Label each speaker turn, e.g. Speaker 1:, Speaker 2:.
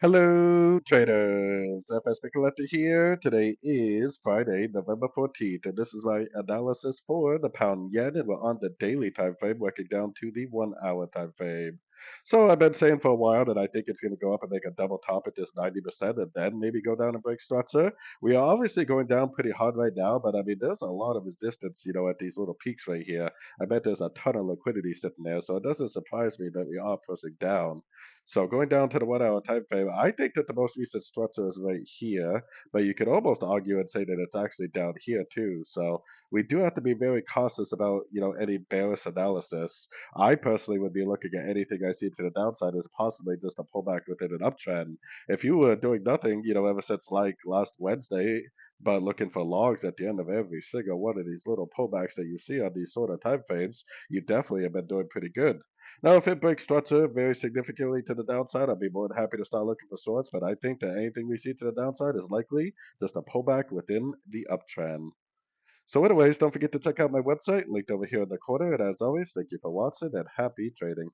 Speaker 1: Hello, traders. FX Pip Collector here. Today is Friday, November 14th, and this is my analysis for the pound yen, and we're on the daily time frame, working down to the 1 hour time frame. So I've been saying for a while that I think it's going to go up and make a double top at this 90%, and then maybe go down and break structure. We are obviously going down pretty hard right now, but I mean, there's a lot of resistance, at these little peaks right here. I bet there's a ton of liquidity sitting there, so it doesn't surprise me that we are pushing down. So going down to the 1 hour time frame, I think that the most recent structure is right here, but you could almost argue and say that it's actually down here too. So we do have to be very cautious about, any bearish analysis. I personally would be looking at anything I see to the downside as possibly just a pullback within an uptrend. If you were doing nothing, ever since like last Wednesday, but looking for logs at the end of every single one of these little pullbacks that you see on these sort of time frames, you definitely have been doing pretty good. Now, if it breaks structure very significantly to the downside, I'd be more than happy to start looking for shorts. But I think that anything we see to the downside is likely just a pullback within the uptrend. So, anyways, don't forget to check out my website linked over here in the corner. And as always, thank you for watching and happy trading.